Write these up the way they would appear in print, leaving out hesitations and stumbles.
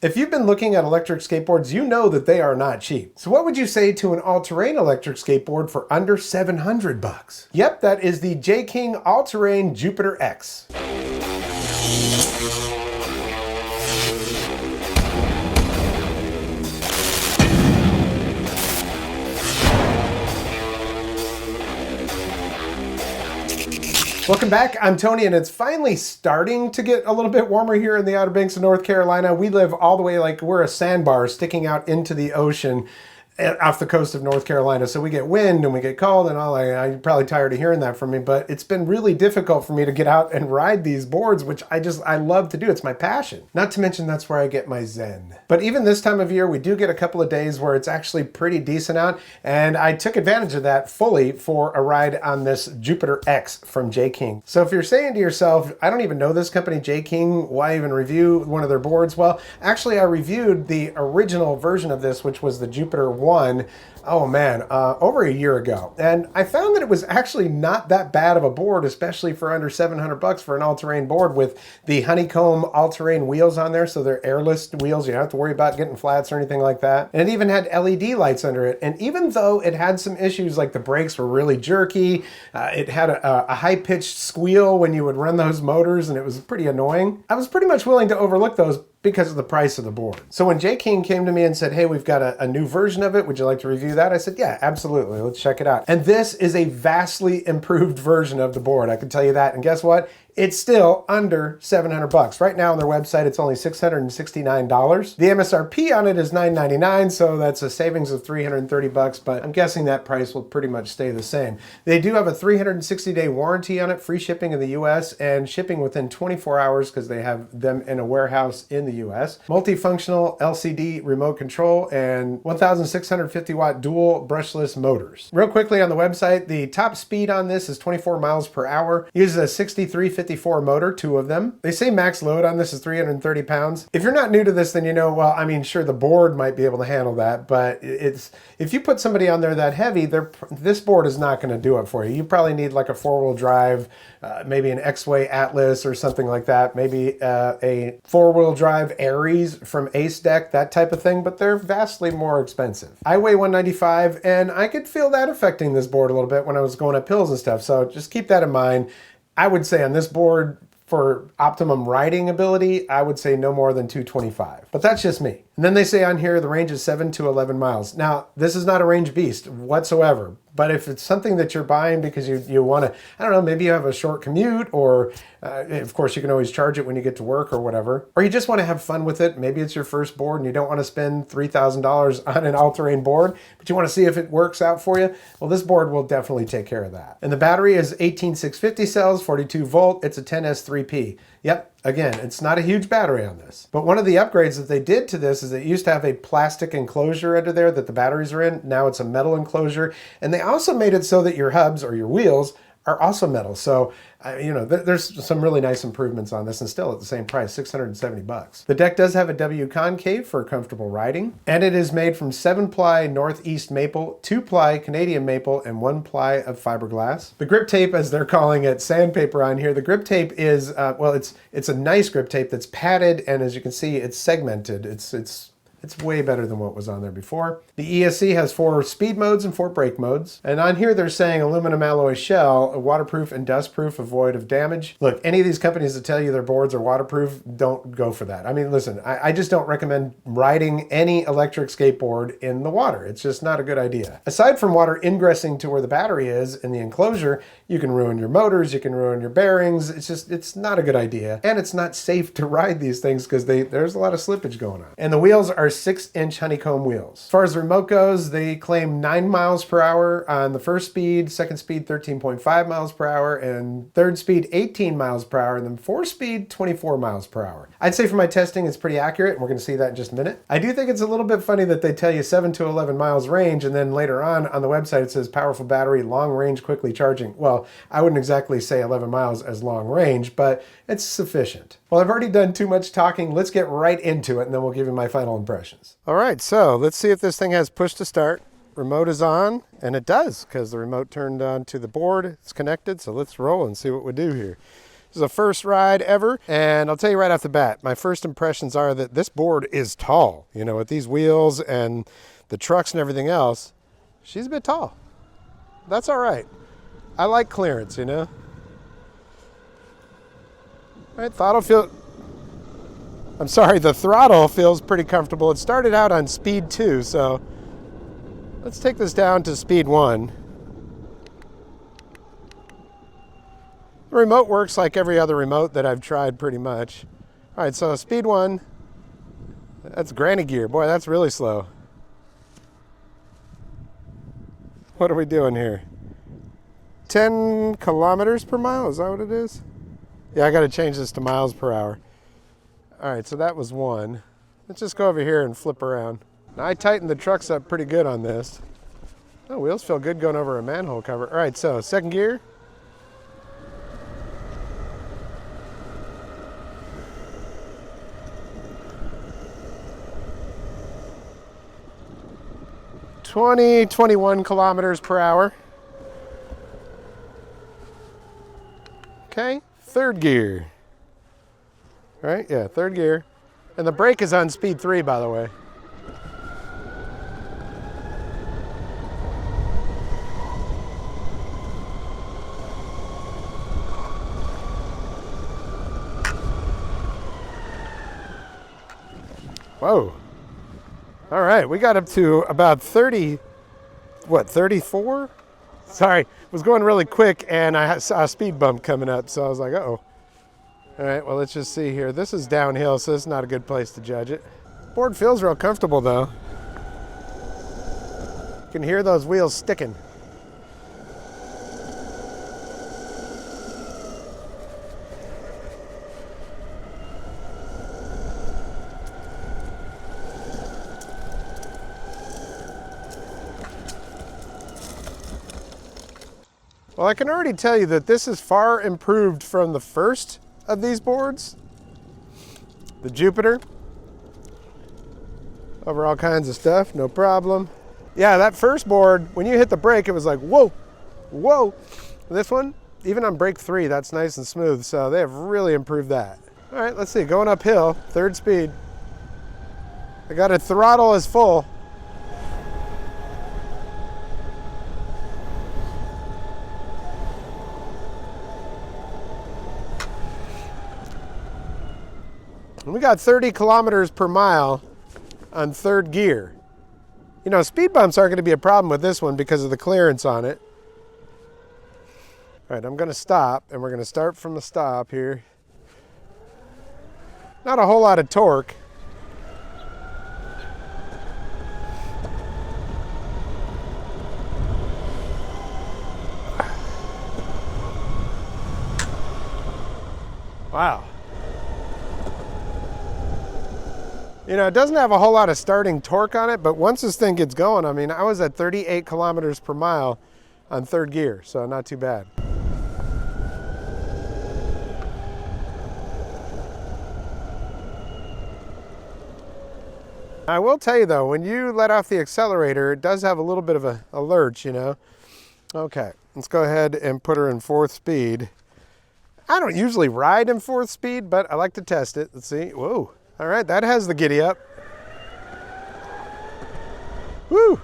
If you've been looking at electric skateboards, you know that they are not cheap. So what would you say to an all-terrain electric skateboard for under 700 bucks? Yep, that is the JKING All-Terrain Jupiter X. Welcome back, I'm Tony, and it's finally starting to get a little bit warmer here in the Outer Banks of North Carolina. We live all the way like we're a sandbar sticking out into the ocean off the coast of North Carolina. So we get wind and we get cold and all. You're probably tired of hearing that from me, but it's been really difficult for me to get out and ride these boards, which I love to do. It's my passion. Not to mention that's where I get my zen. But even this time of year, we do get a couple of days where it's actually pretty decent out. And I took advantage of that fully for a ride on this Jupiter X from JKING. So if you're saying to yourself, I don't even know this company, JKING, why even review one of their boards? Well, actually I reviewed the original version of this, which was the Jupiter 1. Oh man, over a year ago. And I found that it was actually not that bad of a board, especially for under 700 bucks for an all-terrain board with the honeycomb all-terrain wheels on there. So they're airless wheels. You don't have to worry about getting flats or anything like that. And it even had LED lights under it. And even though it had some issues, like the brakes were really jerky, it had a high-pitched squeal when you would run those motors, and it was pretty annoying. I was pretty much willing to overlook those because of the price of the board. So when JKING came to me and said, hey, we've got a new version of it, would you like to review that? I said, yeah, absolutely, let's check it out. And this is a vastly improved version of the board, I can tell you that. And guess what? It's still under 700 bucks. Right now on their website, it's only $669. The MSRP on it is $999, so that's a savings of 330 bucks, but I'm guessing that price will pretty much stay the same. They do have a 360-day warranty on it, free shipping in the US, and shipping within 24 hours because they have them in a warehouse in the US. Multifunctional LCD remote control and 1,650 watt dual brushless motors. Real quickly on the website, the top speed on this is 24 miles per hour. Uses a 6354 motor, two of them. They say max load on this is 330 pounds. If you're not new to this, then you know, well, I mean, sure, the board might be able to handle that, but if you put somebody on there that heavy, this board is not going to do it for you. You probably need like a four-wheel drive, maybe an X-Way Atlas or something like that, maybe a four-wheel drive Aries from Ace Deck, that type of thing, but they're vastly more expensive. I weigh 195, and I could feel that affecting this board a little bit when I was going up hills and stuff, so just keep that in mind. I would say on this board, for optimum riding ability, I would say no more than 225, but that's just me. And then they say on here, the range is 7 to 11 miles. Now, this is not a range beast whatsoever, but if it's something that you're buying because you want to, I don't know, maybe you have a short commute, or of course you can always charge it when you get to work or whatever, or you just want to have fun with it. Maybe it's your first board and you don't want to spend $3,000 on an all-terrain board, but you want to see if it works out for you. Well, this board will definitely take care of that. And the battery is 18650 cells, 42 volt. It's a 10S3P. Yep, again, it's not a huge battery on this. But one of the upgrades that they did to this is it used to have a plastic enclosure under there that the batteries are in. Now it's a metal enclosure. And they also made it so that your hubs or your wheels are also metal. So, you know, there's some really nice improvements on this, and still at the same price, 670 bucks. The deck does have a W concave for comfortable riding, and it is made from 7-ply Northeast maple, 2-ply Canadian maple, and 1-ply of fiberglass. The grip tape, as they're calling it, sandpaper on here, the grip tape is, well, it's a nice grip tape that's padded, and as you can see, it's segmented. It's way better than what was on there before. The ESC has 4 speed modes and 4 brake modes. And on here they're saying aluminum alloy shell, waterproof and dustproof, void of damage. Look, any of these companies that tell you their boards are waterproof, don't go for that. I mean, listen, I just don't recommend riding any electric skateboard in the water. It's just not a good idea. Aside from water ingressing to where the battery is in the enclosure, you can ruin your motors, you can ruin your bearings. It's not a good idea. And it's not safe to ride these things because there's a lot of slippage going on. And the wheels are 6-inch honeycomb wheels. As far as the remote goes, they claim 9 miles per hour on the first speed, second speed 13.5 miles per hour, and third speed 18 miles per hour, and then fourth speed 24 miles per hour. I'd say for my testing it's pretty accurate, and we're going to see that in just a minute. I do think it's a little bit funny that they tell you 7 to 11 miles range, and then later on the website it says powerful battery, long range, quickly charging. Well, I wouldn't exactly say 11 miles as long range, but it's sufficient. Well, I've already done too much talking. Let's get right into it, and then we'll give you my final impressions. All right, so let's see if this thing has push to start. Remote is on, and it does, because the remote turned on to the board. It's connected, so let's roll and see what we do here. This is a first ride ever, and I'll tell you right off the bat, my first impressions are that this board is tall. You know, with these wheels and the trucks and everything else, she's a bit tall. That's all right. I like clearance, you know. All right, the throttle feels pretty comfortable. It started out on speed 2, so let's take this down to speed 1. The remote works like every other remote that I've tried pretty much. All right, so speed 1, that's granny gear. Boy, that's really slow. What are we doing here? 10 kilometers per mile, is that what it is? Yeah, I gotta change this to miles per hour. All right, so that was 1. Let's just go over here and flip around. Now, I tightened the trucks up pretty good on this. Oh, wheels feel good going over a manhole cover. All right, so second gear. (20, 21 kilometers per hour). Okay, third gear. All right, yeah, third gear. And the brake is on speed 3, by the way. Whoa. All right, we got up to about 34? Sorry, it was going really quick and I saw a speed bump coming up, so I was like, uh-oh. All right, well, let's just see here. This is downhill, so this is not a good place to judge it. Board feels real comfortable, though. You can hear those wheels sticking. Well, I can already tell you that this is far improved from the first of these boards, the Jupiter. Over all kinds of stuff, no problem. Yeah, that first board, when you hit the brake, it was like, whoa, whoa. This one, even on brake 3, that's nice and smooth, so they have really improved that. All right, let's see, going uphill, third speed. I got it, throttle is full. And we got 30 kilometers per mile on third gear. You know, speed bumps aren't going to be a problem with this one because of the clearance on it. All right, I'm going to stop, and we're going to start from the stop here. Not a whole lot of torque. Wow. You know, it doesn't have a whole lot of starting torque on it, but once this thing gets going, I mean, I was at 38 kilometers per mile on third gear, so not too bad. I will tell you though, when you let off the accelerator, it does have a little bit of a lurch, you know. Okay, let's go ahead and put her in 4th speed. I don't usually ride in 4th speed, but I like to test it. Let's see, whoa. All right, that has the giddy up. Woo!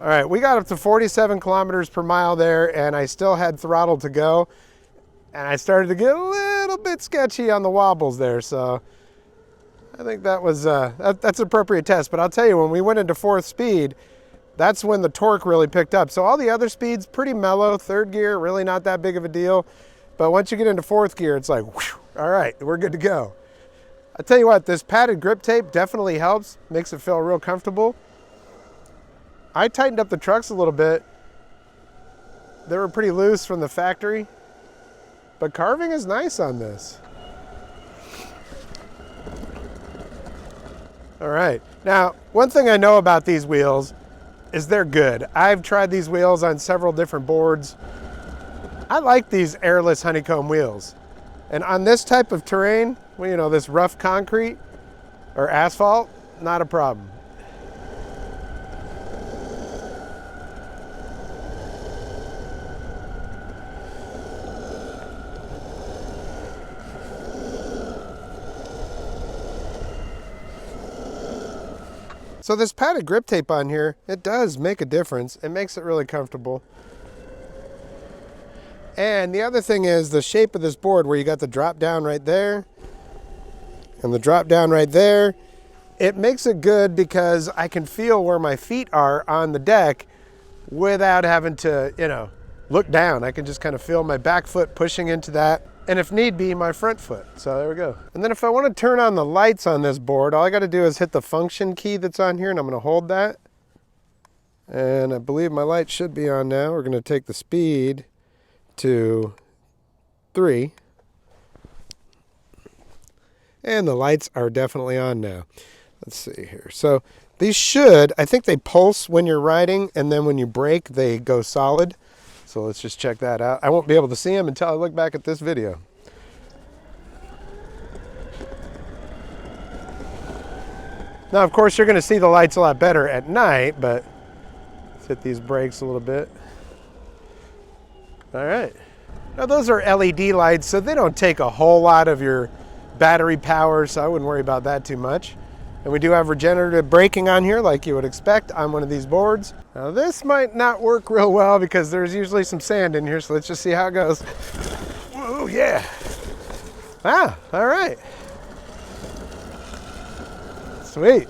All right, we got up to 47 kilometers per mile there, and I still had throttle to go. And I started to get a little bit sketchy on the wobbles there, so I think that was that's an appropriate test. But I'll tell you, when we went into 4th speed, that's when the torque really picked up. So all the other speeds, pretty mellow. Third gear, really not that big of a deal. But once you get into 4th gear, it's like, whew, all right, we're good to go. I tell you what, this padded grip tape definitely helps, makes it feel real comfortable. I tightened up the trucks a little bit. They were pretty loose from the factory, but carving is nice on this. All right, now, one thing I know about these wheels is they're good. I've tried these wheels on several different boards. I like these airless honeycomb wheels. And on this type of terrain, well, you know, this rough concrete, or asphalt, not a problem. So this padded grip tape on here, it does make a difference. It makes it really comfortable. And the other thing is the shape of this board, where you got the drop down right there and the drop down right there. It makes it good because I can feel where my feet are on the deck without having to, you know, look down. I can just kind of feel my back foot pushing into that, and if need be, my front foot. So there we go. And then if I want to turn on the lights on this board, all I got to do is hit the function key that's on here, and I'm going to hold that. And I believe my light should be on now. We're going to take the speed to 3. And the lights are definitely on now. Let's see here. So these should, I think they pulse when you're riding, and then when you brake, they go solid. So let's just check that out. I won't be able to see them until I look back at this video. Now, of course, you're going to see the lights a lot better at night, but let's hit these brakes a little bit. All right. Now, those are LED lights, so they don't take a whole lot of your battery power, so I wouldn't worry about that too much. And we do have regenerative braking on here, like you would expect on one of these boards. Now, this might not work real well because there's usually some sand in here, so let's just see how it goes. Whoa, yeah. Ah, all right. Sweet.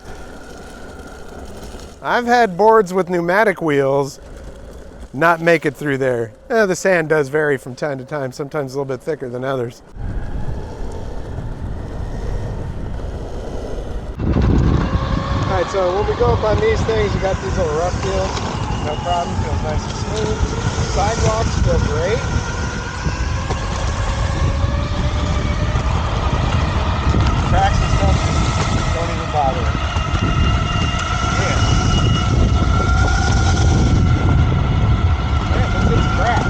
I've had boards with pneumatic wheels not make it through there. The sand does vary from time to time, sometimes a little bit thicker than others. All right, so when we go up on these things, we got these little rough fields, no problem, feels nice and smooth. Sidewalks feel great. Cracks and stuff, don't even bother. Man, let's get some grass.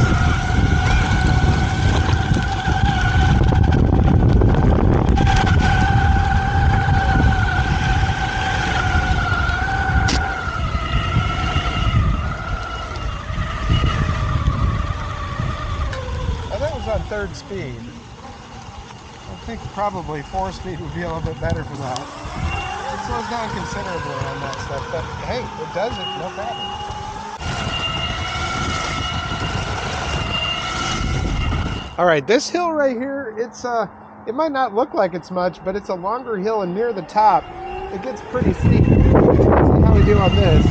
On 3rd speed. I think probably 4 speed would be a little bit better for that. It slows down considerably on that stuff, but hey, it does it, no problem. All right, this hill right here, it might not look like it's much, but it's a longer hill, and near the top, it gets pretty steep. Let's see how we do on this.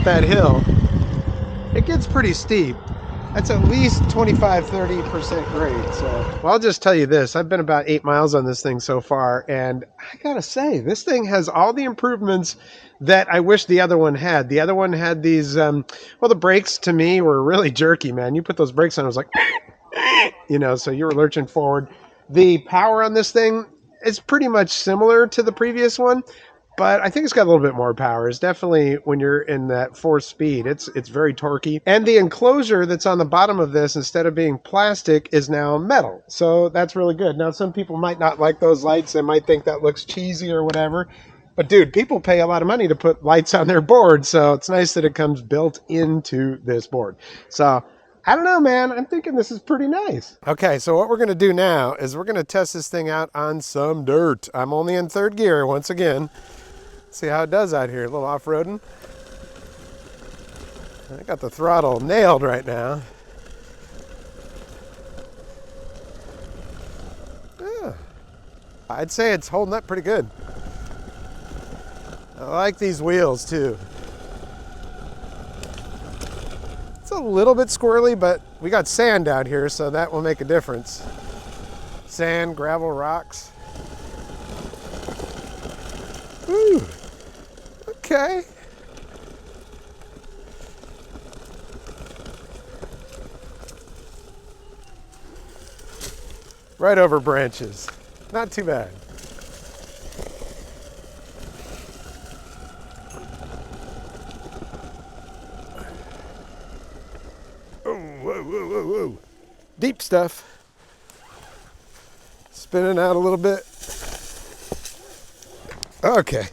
That hill, it gets pretty steep. That's at least 25-30% grade. So, well, I'll just tell you this, I've been about 8 miles on this thing so far, and I gotta say, this thing has all the improvements that I wish the other one had. The other one had these, well, the brakes to me were really jerky, man. You put those brakes on, it was like, you know, so you were lurching forward. The power on this thing is pretty much similar to the previous one, but I think it's got a little bit more power. It's definitely, when you're in that 4th speed, it's very torquey. And the enclosure that's on the bottom of this, instead of being plastic, is now metal. So that's really good. Now, some people might not like those lights. They might think that looks cheesy or whatever. But dude, people pay a lot of money to put lights on their board. So it's nice that it comes built into this board. So I don't know, man. I'm thinking this is pretty nice. Okay, so what we're going to do now is we're going to test this thing out on some dirt. I'm only in 3rd gear once again. See how it does out here, a little off-roading. I got the throttle nailed right now. Yeah, I'd say it's holding up pretty good. I like these wheels too. It's a little bit squirrely, but we got sand out here, so that will make a difference. Sand, gravel, rocks. Woo. Okay. right over branches. Not too bad. Oh, whoa, whoa, whoa, whoa. Deep stuff. Spinning out a little bit. Okay.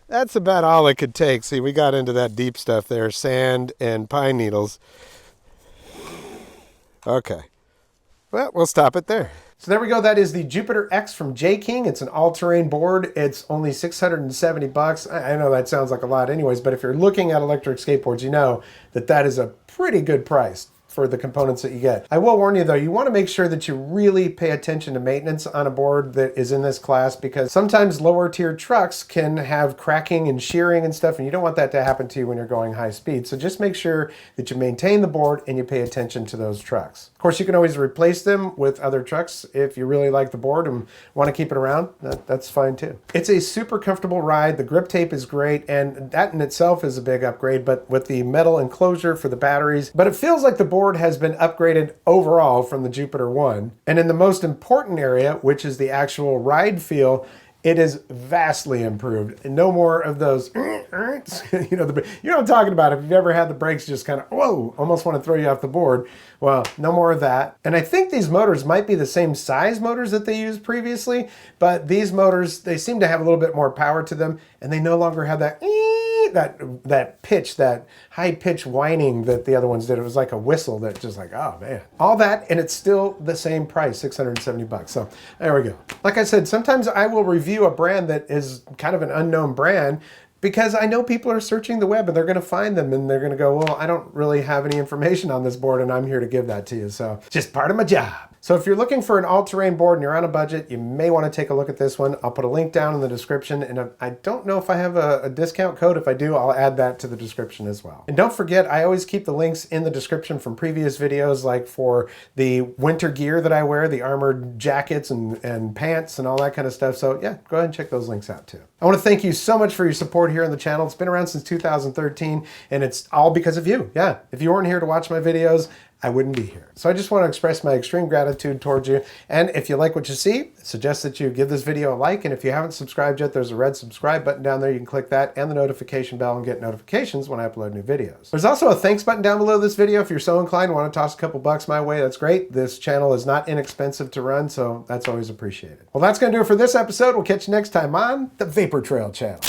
That's about all it could take. See, we got into that deep stuff there, sand and pine needles. Okay. Well, we'll stop it there. So there we go. That is the Jupiter X from JKING. It's an all-terrain board. It's only 670 bucks. I know that sounds like a lot anyways, but if you're looking at electric skateboards, you know that that is a pretty good price for the components that you get. I will warn you though, you want to make sure that you really pay attention to maintenance on a board that is in this class, because sometimes lower tier trucks can have cracking and shearing and stuff, and you don't want that to happen to you when you're going high speed. So just make sure that you maintain the board and you pay attention to those trucks. Of course, you can always replace them with other trucks if you really like the board and want to keep it around. That's fine too. It's a super comfortable ride. The grip tape is great, and that in itself is a big upgrade, but with the metal enclosure for the batteries. But it feels like the board has been upgraded overall from the Jupiter 1. And in the most important area, which is the actual ride feel, it is vastly improved. And no more of those, you know what I'm talking about. If you've ever had the brakes just kind of, whoa, almost want to throw you off the board. Well, no more of that. And I think these motors might be the same size motors that they used previously, but these motors, they seem to have a little bit more power to them, and they no longer have that that pitch, that high pitch whining that the other ones did. It was like a whistle that just like, oh man. All that, and it's still the same price, 670 bucks. So there we go. Like I said, sometimes I will review a brand that is kind of an unknown brand, because I know people are searching the web and they're going to find them and they're going to go, well, I don't really have any information on this board and I'm here to give that to you. So just part of my job. So if you're looking for an all-terrain board and you're on a budget, you may want to take a look at this one. I'll put a link down in the description, and I don't know if I have a discount code. If I do, I'll add that to the description as well. And don't forget, I always keep the links in the description from previous videos, like for the winter gear that I wear, the armored jackets and pants and all that kind of stuff. So yeah, go ahead and check those links out too. I want to thank you so much for your support here on the channel. It's been around since 2013, and it's all because of you. Yeah, if you weren't here to watch my videos, I wouldn't be here. So I just want to express my extreme gratitude towards you. And if you like what you see, I suggest that you give this video a like. And if you haven't subscribed yet, there's a red subscribe button down there. You can click that and the notification bell and get notifications when I upload new videos. There's also a thanks button down below this video. If you're so inclined and want to toss a couple bucks my way, that's great. This channel is not inexpensive to run, so that's always appreciated. Well, that's going to do it for this episode. We'll catch you next time on the Vapor Trail channel.